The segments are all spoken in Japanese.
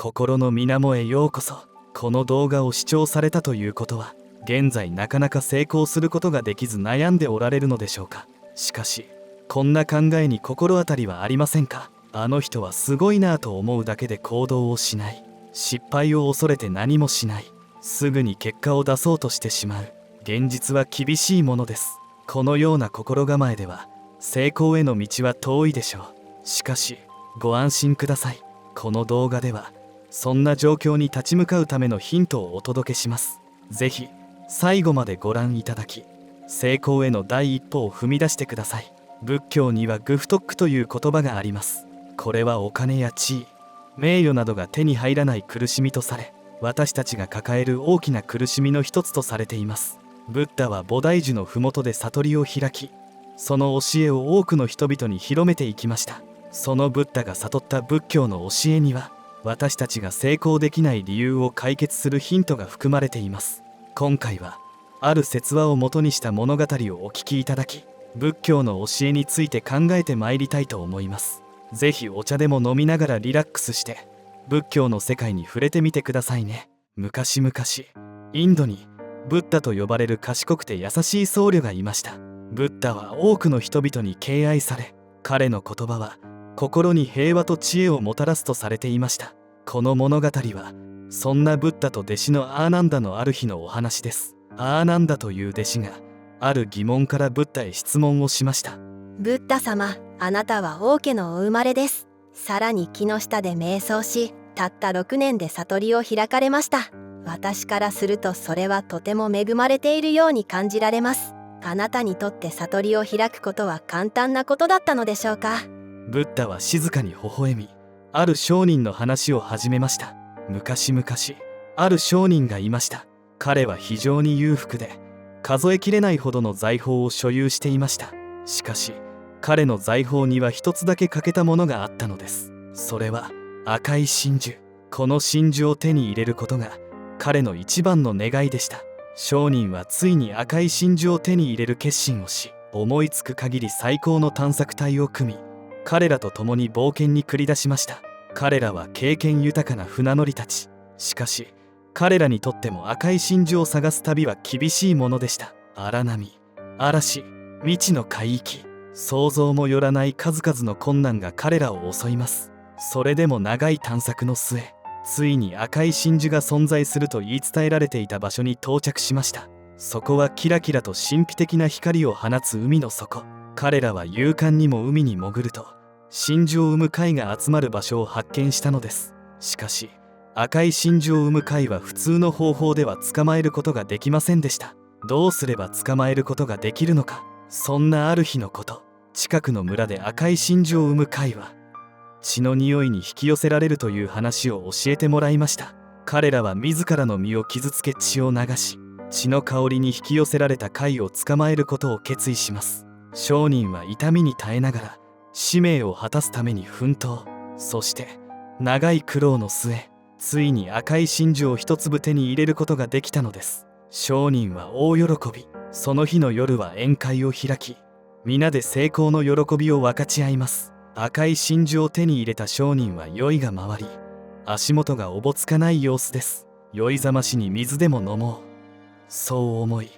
心の水面へようこそ。この動画を視聴されたということは、現在なかなか成功することができず悩んでおられるのでしょうか。しかしこんな考えに心当たりはありませんか。あの人はすごいなぁと思うだけで行動をしない。失敗を恐れて何もしない。すぐに結果を出そうとしてしまう。現実は厳しいものです。このような心構えでは成功への道は遠いでしょう。しかしご安心ください。この動画ではそんな状況に立ち向かうためのヒントをお届けします。ぜひ最後までご覧いただき、成功への第一歩を踏み出してください。仏教にはグフトックという言葉があります。これはお金や地位、名誉などが手に入らない苦しみとされ、私たちが抱える大きな苦しみの一つとされています。ブッダは菩提樹の麓で悟りを開き、その教えを多くの人々に広めていきました。そのブッダが悟った仏教の教えには、私たちが成功できない理由を解決するヒントが含まれています。今回はある説話を元にした物語をお聞きいただき、仏教の教えについて考えてまいりたいと思います。ぜひお茶でも飲みながらリラックスして仏教の世界に触れてみてくださいね。昔々インドにブッダと呼ばれる賢くて優しい僧侶がいました。ブッダは多くの人々に敬愛され、彼の言葉は心に平和と知恵をもたらすとされていました。この物語はそんなブッダと弟子のアーナンダのある日のお話です。アーナンダという弟子がある疑問からブッダへ質問をしました。ブッダ様、あなたは王家のお生まれです。さらに木の下で瞑想し、たった6年で悟りを開かれました。私からするとそれはとても恵まれているように感じられます。あなたにとって悟りを開くことは簡単なことだったのでしょうか。ブッダは静かに微笑み、ある商人の話を始めました。昔々ある商人がいました。彼は非常に裕福で数えきれないほどの財宝を所有していました。しかし彼の財宝には一つだけ欠けたものがあったのです。それは赤い真珠。この真珠を手に入れることが彼の一番の願いでした。商人はついに赤い真珠を手に入れる決心をし、思いつく限り最高の探索隊を組み、彼らと共に冒険に繰り出しました。彼らは経験豊かな船乗りたち。しかし彼らにとっても赤い真珠を探す旅は厳しいものでした。荒波、嵐、未知の海域、想像もよらない数々の困難が彼らを襲います。それでも長い探索の末、ついに赤い真珠が存在すると言い伝えられていた場所に到着しました。そこはキラキラと神秘的な光を放つ海の底。彼らは勇敢にも海に潜ると真珠を生む貝が集まる場所を発見したのです。しかし赤い真珠を生む貝は普通の方法では捕まえることができませんでした。どうすれば捕まえることができるのか。そんなある日のこと、近くの村で赤い真珠を生む貝は血の匂いに引き寄せられるという話を教えてもらいました。彼らは自らの身を傷つけ血を流し、血の香りに引き寄せられた貝を捕まえることを決意します。商人は痛みに耐えながら使命を果たすために奮闘。そして長い苦労の末、ついに赤い真珠を一粒手に入れることができたのです。商人は大喜び。その日の夜は宴会を開き、皆で成功の喜びを分かち合います。赤い真珠を手に入れた商人は酔いが回り、足元がおぼつかない様子です。酔いざましに水でも飲もう、そう思い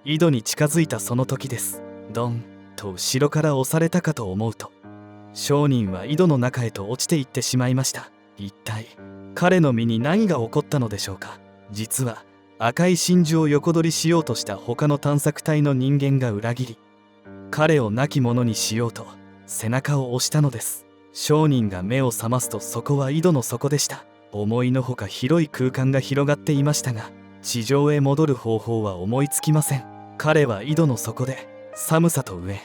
井戸に近づいたその時です。ドンと後ろから押されたかと思うと、商人は井戸の中へと落ちていってしまいました。一体彼の身に何が起こったのでしょうか。実は赤い真珠を横取りしようとした他の探索隊の人間が裏切り、彼を亡き者にしようと背中を押したのです。商人が目を覚ますとそこは井戸の底でした。思いのほか広い空間が広がっていましたが、地上へ戻る方法は思いつきません。彼は井戸の底で寒さと飢え、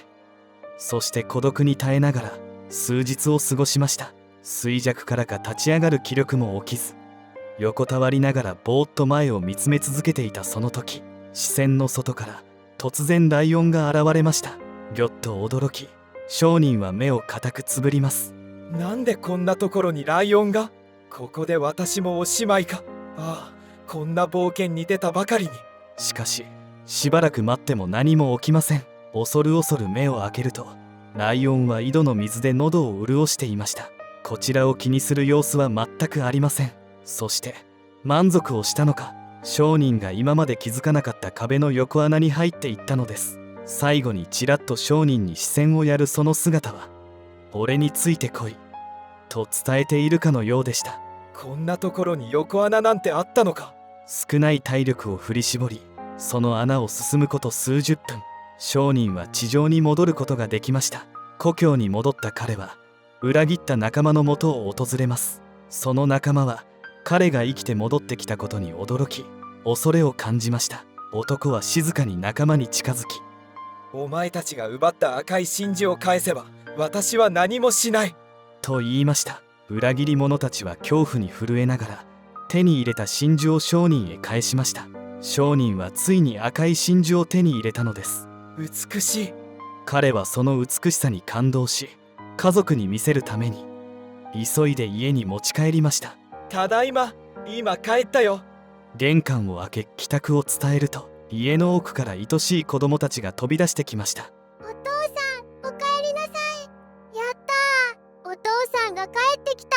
そして孤独に耐えながら数日を過ごしました。衰弱からか立ち上がる気力も起きず、横たわりながらぼーっと前を見つめ続けていたその時、視線の外から突然ライオンが現れました。ぎょっと驚き、商人は目を固くつぶります。なんでこんなところにライオンが。ここで私もおしまいか。ああ、こんな冒険に出たばかりに。しかししばらく待っても何も起きません。恐る恐る目を開けると、ライオンは井戸の水で喉を潤していました。こちらを気にする様子は全くありません。そして満足をしたのか、商人が今まで気づかなかった壁の横穴に入っていったのです。最後にちらっと商人に視線をやるその姿は、俺についてこいと伝えているかのようでした。こんなところに横穴なんてあったのか。少ない体力を振り絞り、その穴を進むこと数十分、商人は地上に戻ることができました。故郷に戻った彼は裏切った仲間のもとを訪れます。その仲間は彼が生きて戻ってきたことに驚き、恐れを感じました。男は静かに仲間に近づき、お前たちが奪った赤い真珠を返せば私は何もしないと言いました。裏切り者たちは恐怖に震えながら手に入れた真珠を商人へ返しました。商人はついに赤い真珠を手に入れたのです。美しい。彼はその美しさに感動し、家族に見せるために急いで家に持ち帰りました。ただいま、今帰ったよ。玄関を開け帰宅を伝えると、家の奥から愛しい子供たちが飛び出してきました。お父さん、おかえりなさい。やったー、お父さんが帰ってきた。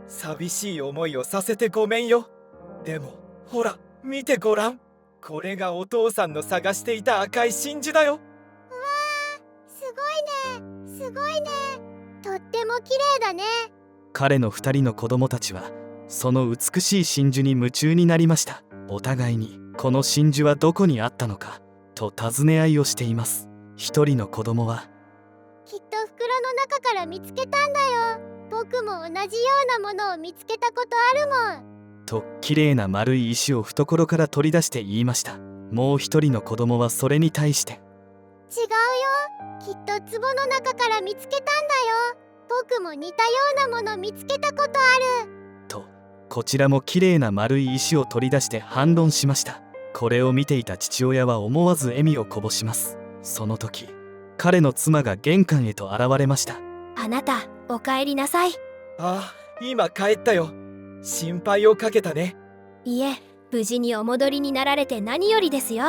寂しい思いをさせてごめんよ。でもほら見てごらん、これがお父さんの探していた赤い真珠だよ。うわー、すごいね、すごいね。とっても綺麗だね。彼の2人の子供たちはその美しい真珠に夢中になりました。お互いにこの真珠はどこにあったのかと尋ね合いをしています。一人の子供は、きっと袋の中から見つけたんだよ。僕も同じようなものを見つけたことあるもん。と綺麗な丸い石を懐から取り出して言いました。もう一人の子供はそれに対して、違うよ。きっと壺の中から見つけたんだよ。僕も似たようなもの見つけたことある。とこちらも綺麗な丸い石を取り出して反論しました。これを見ていた父親は思わず笑みをこぼします。その時、彼の妻が玄関へと現れました。あなた、お帰りなさい。ああ、今帰ったよ。心配をかけたね。いえ、無事にお戻りになられて何よりですよ。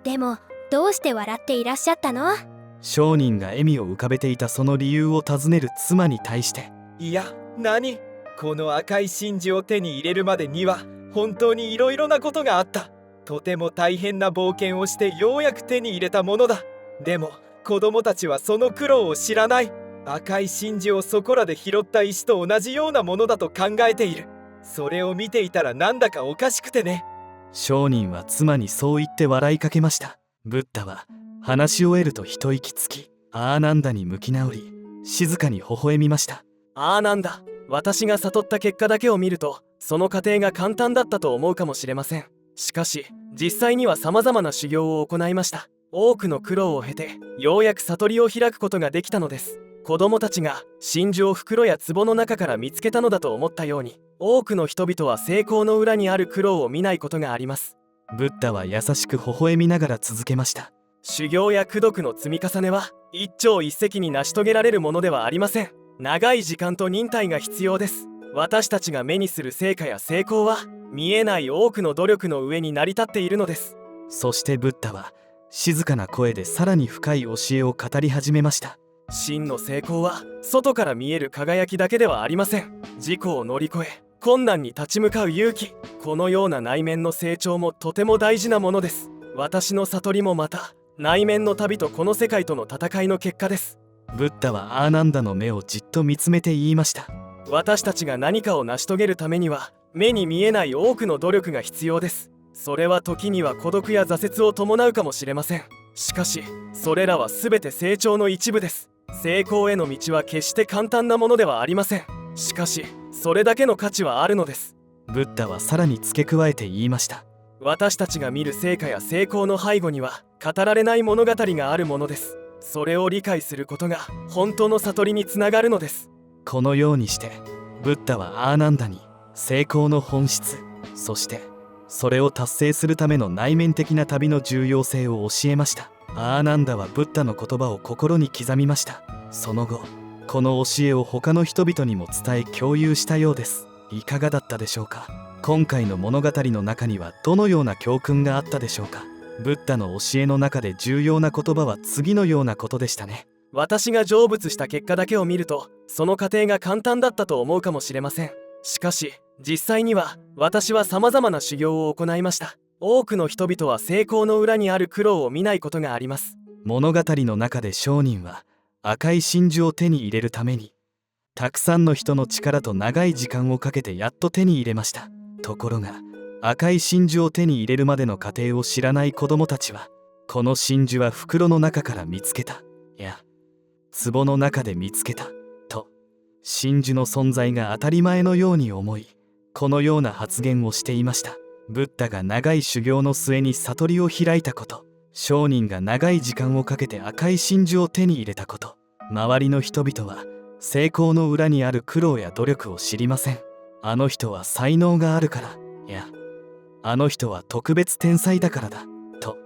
でも、どうして笑っていらっしゃったの？商人が笑みを浮かべていたその理由を尋ねる妻に対して、いや、何？この赤い真珠を手に入れるまでには本当にいろいろなことがあった。とても大変な冒険をしてようやく手に入れたものだ。でも子供たちはその苦労を知らない。赤い真珠をそこらで拾った石と同じようなものだと考えている。それを見ていたらなんだかおかしくてね。商人は妻にそう言って笑いかけました。ブッダは話し終えると一息つき、アーナンダに向き直り、静かに微笑みました。ああ、なんだ。私が悟った結果だけを見ると、その過程が簡単だったと思うかもしれません。しかし実際には様々な修行を行いました。多くの苦労を経てようやく悟りを開くことができたのです。子供たちが真珠を袋や壺の中から見つけたのだと思ったように、多くの人々は成功の裏にある苦労を見ないことがあります。ブッダは優しく微笑みながら続けました。修行や功徳の積み重ねは一朝一夕に成し遂げられるものではありません。長い時間と忍耐が必要です。私たちが目にする成果や成功は見えない多くの努力の上に成り立っているのです。そしてブッダは静かな声でさらに深い教えを語り始めました。真の成功は外から見える輝きだけではありません。自己を乗り越え困難に立ち向かう勇気、このような内面の成長もとても大事なものです。私の悟りもまた内面の旅とこの世界との戦いの結果です。ブッダはアーナンダの目をじっと見つめて言いました。私たちが何かを成し遂げるためには目に見えない多くの努力が必要です。それは時には孤独や挫折を伴うかもしれません。しかしそれらは全て成長の一部です。成功への道は決して簡単なものではありません。しかしそれだけの価値はあるのです。ブッダはさらに付け加えて言いました。私たちが見る成果や成功の背後には語られない物語があるものです。それを理解することが本当の悟りにつながるのです。このようにしてブッダはアーナンダに成功の本質、そしてそれを達成するための内面的な旅の重要性を教えました。アーナンダはブッダの言葉を心に刻みました。その後この教えを他の人々にも伝え共有したようです。いかがだったでしょうか。今回の物語の中にはどのような教訓があったでしょうか。ブッダの教えの中で重要な言葉は次のようなことでしたね。私が成仏した結果だけを見るとその過程が簡単だったと思うかもしれません。しかし実際には私は様々な修行を行いました。多くの人々は成功の裏にある苦労を見ないことがあります。物語の中で商人は赤い真珠を手に入れるためにたくさんの人の力と長い時間をかけてやっと手に入れました。ところが赤い真珠を手に入れるまでの過程を知らない子供たちは、この真珠は袋の中から見つけた、いや壺の中で見つけたと真珠の存在が当たり前のように思い、このような発言をしていました。ブッダが長い修行の末に悟りを開いたこと、商人が長い時間をかけて赤い真珠を手に入れたこと、周りの人々は成功の裏にある苦労や努力を知りません。あの人は才能があるから、いやあの人は特別天才だからだと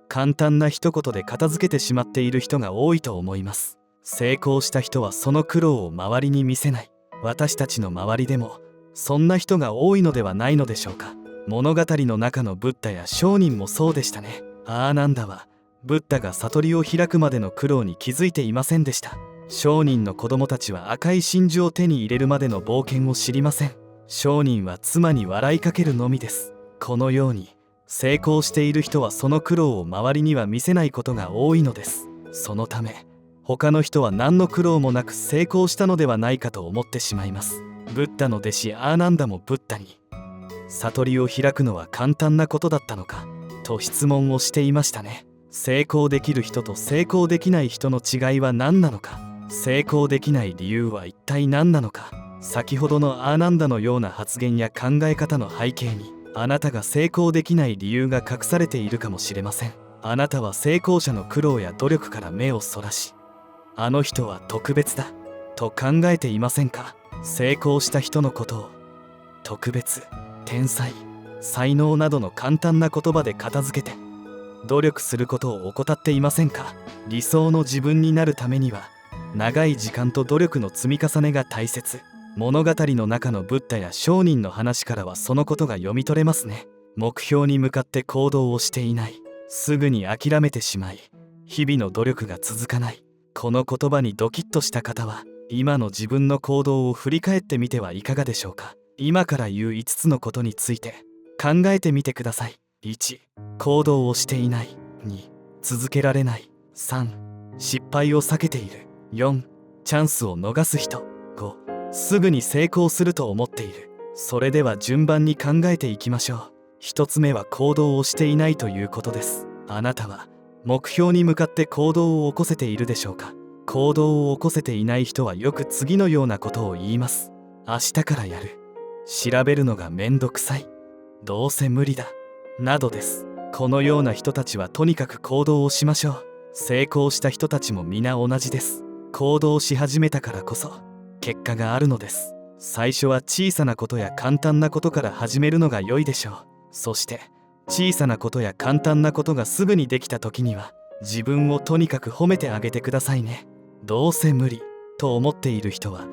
簡単な一言で片付けてしまっている人が多いと思います。成功した人はその苦労を周りに見せない。私たちの周りでもそんな人が多いのではないのでしょうか。物語の中のブッダや商人もそうでしたね。アーナンダはブッダが悟りを開くまでの苦労に気づいていませんでした。商人の子供たちは赤い真珠を手に入れるまでの冒険を知りません。商人は妻に笑いかけるのみです。このように成功している人はその苦労を周りには見せないことが多いのです。そのため他の人は何の苦労もなく成功したのではないかと思ってしまいます。ブッダの弟子アーナンダもブッダに悟りを開くのは簡単なことだったのかと質問をしていましたね。成功できる人と成功できない人の違いは何なのか、成功できない理由は一体何なのか。先ほどのアーナンダのような発言や考え方の背景に、あなたが成功できない理由が隠されているかもしれません。あなたは成功者の苦労や努力から目をそらし、あの人は特別だと考えていませんか。成功した人のことを特別、天才、才能などの簡単な言葉で片付けて努力することを怠っていませんか。理想の自分になるためには長い時間と努力の積み重ねが大切。物語の中のブッダや商人の話からはそのことが読み取れますね。目標に向かって行動をしていない、すぐに諦めてしまい日々の努力が続かない。この言葉にドキッとした方は今の自分の行動を振り返ってみてはいかがでしょうか。今から言う5つのことについて考えてみてください。1、行動をしていない。2、続けられない。3、失敗を避けている。4、チャンスを逃す人。5、すぐに成功すると思っている。それでは順番に考えていきましょう。1つ目は行動をしていないということです。あなたは目標に向かって行動を起こせているでしょうか。行動を起こせていない人はよく次のようなことを言います。明日からやる。調べるのがめんどくさい。どうせ無理だ。などです。このような人たちはとにかく行動をしましょう。成功した人たちも皆同じです。行動し始めたからこそ結果があるのです。最初は小さなことや簡単なことから始めるのが良いでしょう。そして小さなことや簡単なことがすぐにできた時には自分をとにかく褒めてあげてくださいね。どうせ無理と思っている人は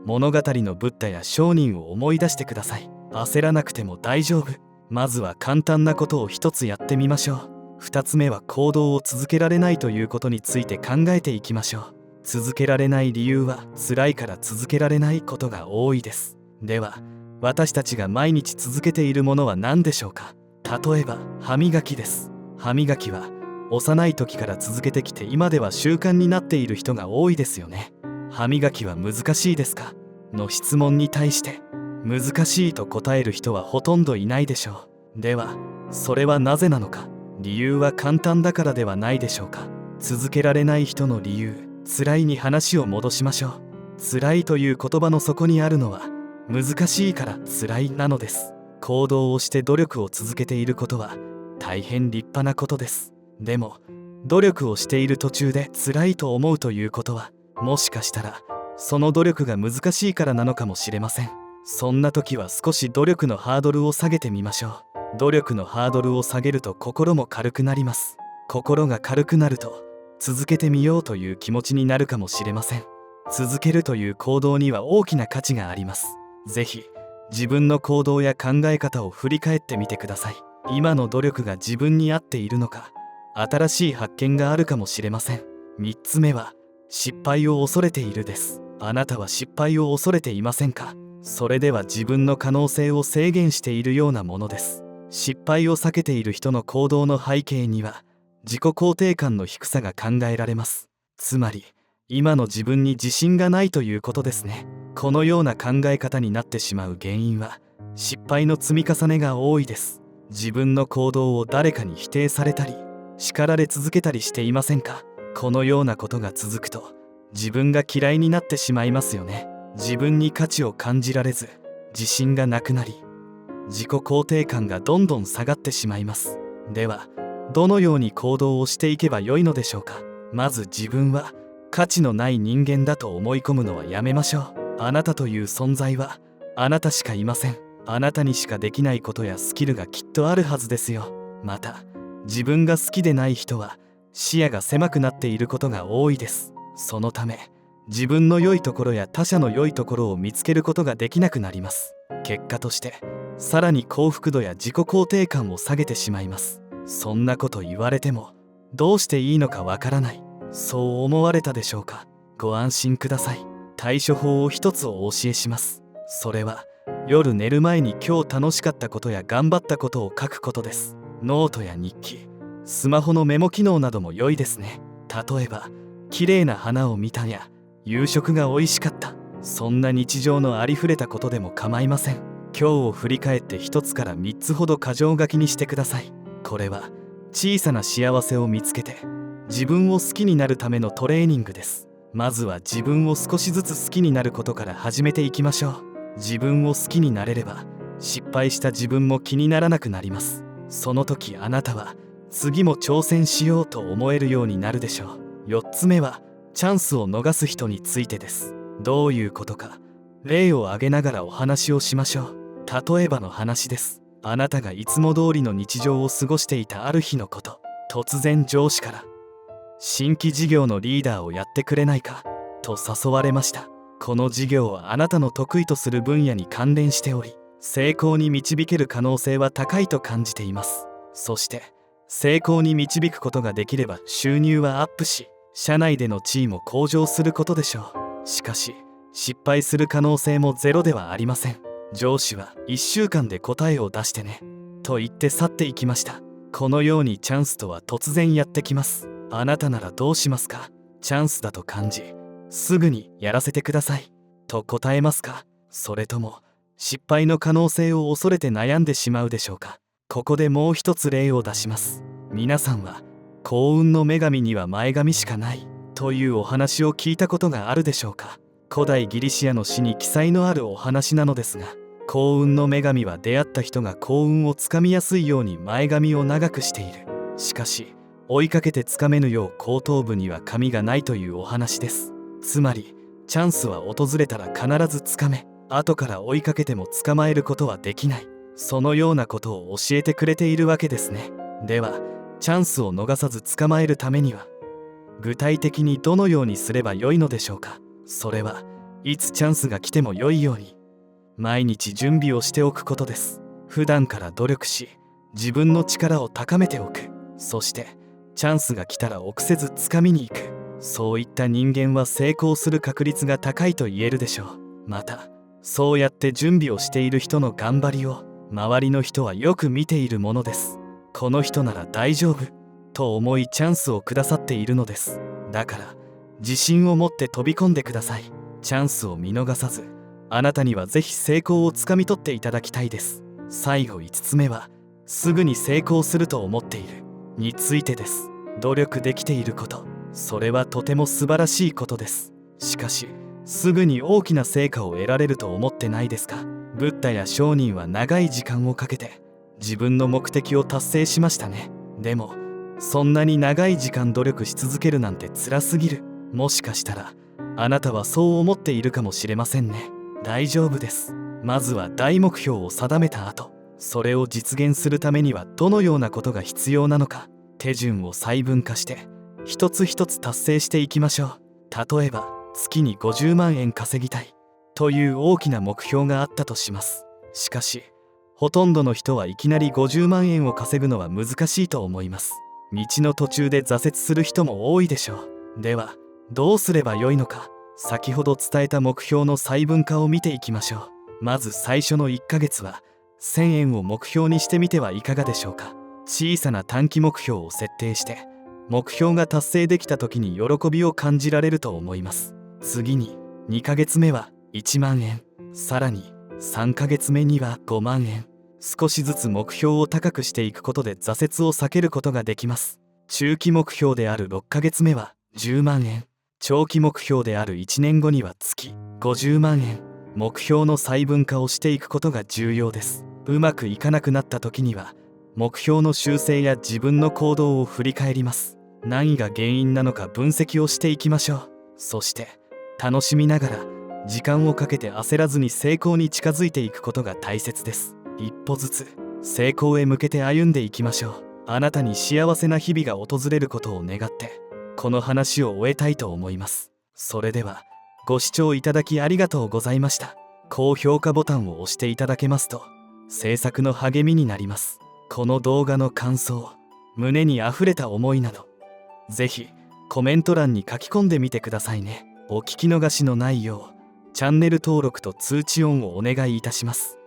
物語のブッダや商人を思い出してください。焦らなくても大丈夫。まずは簡単なことを一つやってみましょう。2つ目は行動を続けられないということについて考えていきましょう。続けられない理由は辛いから続けられないことが多いです。では私たちが毎日続けているものは何でしょうか。例えば歯磨きです。歯磨きは幼い時から続けてきて今では習慣になっている人が多いですよね。歯磨きは難しいですかの質問に対して難しいと答える人はほとんどいないでしょう。ではそれはなぜなのか。理由は簡単だからではないでしょうか。続けられない人の理由、辛いに話を戻しましょう。辛いという言葉の底にあるのは難しいから辛いなのです。行動をして努力を続けていることは大変立派なことです。でも努力をしている途中で辛いと思うということはもしかしたらその努力が難しいからなのかもしれません。そんな時は少し努力のハードルを下げてみましょう。努力のハードルを下げると心も軽くなります。心が軽くなると続けてみようという気持ちになるかもしれません。続けるという行動には大きな価値があります。ぜひ自分の行動や考え方を振り返ってみてください。今の努力が自分に合っているのか、新しい発見があるかもしれません。3つ目は失敗を恐れているです。あなたは失敗を恐れていませんか。それでは自分の可能性を制限しているようなものです。失敗を避けている人の行動の背景には自己肯定感の低さが考えられます。つまり今の自分に自信がないということですね。このような考え方になってしまう原因は失敗の積み重ねが多いです。自分の行動を誰かに否定されたり叱られ続けたりしていませんか？このようなことが続くと自分が嫌いになってしまいますよね。自分に価値を感じられず自信がなくなり自己肯定感がどんどん下がってしまいます。ではどのように行動をしていけばよいのでしょうか？まず自分は価値のない人間だと思い込むのはやめましょう。あなたという存在はあなたしかいません。あなたにしかできないことやスキルがきっとあるはずですよ。また自分が好きでない人は視野が狭くなっていることが多いです。そのため自分の良いところや他者の良いところを見つけることができなくなります。結果としてさらに幸福度や自己肯定感を下げてしまいます。そんなこと言われてもどうしていいのかわからない、そう思われたでしょうか？ご安心ください。対処法を一つお教えします。それは夜寝る前に今日楽しかったことや頑張ったことを書くことです。ノートや日記、スマホのメモ機能なども良いですね。例えば綺麗な花を見たや夕食が美味しかった、そんな日常のありふれたことでも構いません。今日を振り返って1つから3つほど箇条書きにしてください。これは小さな幸せを見つけて自分を好きになるためのトレーニングです。まずは自分を少しずつ好きになることから始めていきましょう。自分を好きになれれば失敗した自分も気にならなくなります。その時あなたは次も挑戦しようと思えるようになるでしょう。4つ目はチャンスを逃す人についてです。どういうことか例を挙げながらお話をしましょう。例えばの話です。あなたがいつも通りの日常を過ごしていたある日のこと、突然上司から新規事業のリーダーをやってくれないかと誘われました。この事業はあなたの得意とする分野に関連しており成功に導ける可能性は高いと感じています。そして成功に導くことができれば収入はアップし社内での地位も向上することでしょう。しかし失敗する可能性もゼロではありません。上司は1週間で答えを出してねと言って去っていきました。このようにチャンスとは突然やってきます。あなたならどうしますか？チャンスだと感じすぐにやらせてくださいと答えますか？それとも失敗の可能性を恐れて悩んでしまうでしょうか？ここでもう一つ例を出します。皆さんは幸運の女神には前髪しかないというお話を聞いたことがあるでしょうか？古代ギリシアの詩に記載のあるお話なのですが、幸運の女神は出会った人が幸運をつかみやすいように前髪を長くしている。しかし追いかけてつかめぬよう後頭部には髪がないというお話です。つまりチャンスは訪れたら必ずつかめ、後から追いかけても捕まえることはできない、そのようなことを教えてくれているわけですね。ではチャンスを逃さず捕まえるためには具体的にどのようにすればよいのでしょうか？それはいつチャンスが来ても良いように毎日準備をしておくことです。普段から努力し自分の力を高めておく。そしてチャンスが来たら臆せず掴みに行く。そういった人間は成功する確率が高いと言えるでしょう。またそうやって準備をしている人の頑張りを周りの人はよく見ているものです。この人なら大丈夫と思いチャンスをくださっているのです。だから自信を持って飛び込んでください。チャンスを見逃さずあなたにはぜひ成功をつかみ取っていただきたいです。最後5つ目はすぐに成功すると思っているについてです。努力できていること、それはとても素晴らしいことです。しかしすぐに大きな成果を得られると思ってないですか？ブッダや商人は長い時間をかけて自分の目的を達成しましたね。でもそんなに長い時間努力し続けるなんて辛すぎる。もしかしたらあなたはそう思っているかもしれませんね。大丈夫です。まずは大目標を定めた後、それを実現するためにはどのようなことが必要なのか、手順を細分化して一つ一つ達成していきましょう。例えば月に50万円稼ぎたいという大きな目標があったとします。しかしほとんどの人はいきなり50万円を稼ぐのは難しいと思います。道の途中で挫折する人も多いでしょう。ではどうすればよいのか、先ほど伝えた目標の細分化を見ていきましょう。まず最初の1ヶ月は1000円を目標にしてみてはいかがでしょうか。小さな短期目標を設定して目標が達成できた時に喜びを感じられると思います。次に2ヶ月目は1万円、さらに3ヶ月目には5万円。少しずつ目標を高くしていくことで挫折を避けることができます。中期目標である6ヶ月目は10万円、長期目標である1年後には月50万円。目標の細分化をしていくことが重要です。うまくいかなくなった時には目標の修正や自分の行動を振り返ります。何が原因なのか分析をしていきましょう。そして楽しみながら時間をかけて焦らずに成功に近づいていくことが大切です。一歩ずつ成功へ向けて歩んでいきましょう。あなたに幸せな日々が訪れることを願ってこの話を終えたいと思います。それではご視聴いただきありがとうございました。高評価ボタンを押していただけますと制作の励みになります。この動画の感想、胸にあふれた思いなどぜひコメント欄に書き込んでみてくださいね。お聞き逃しのないようチャンネル登録と通知オンをお願いいたします。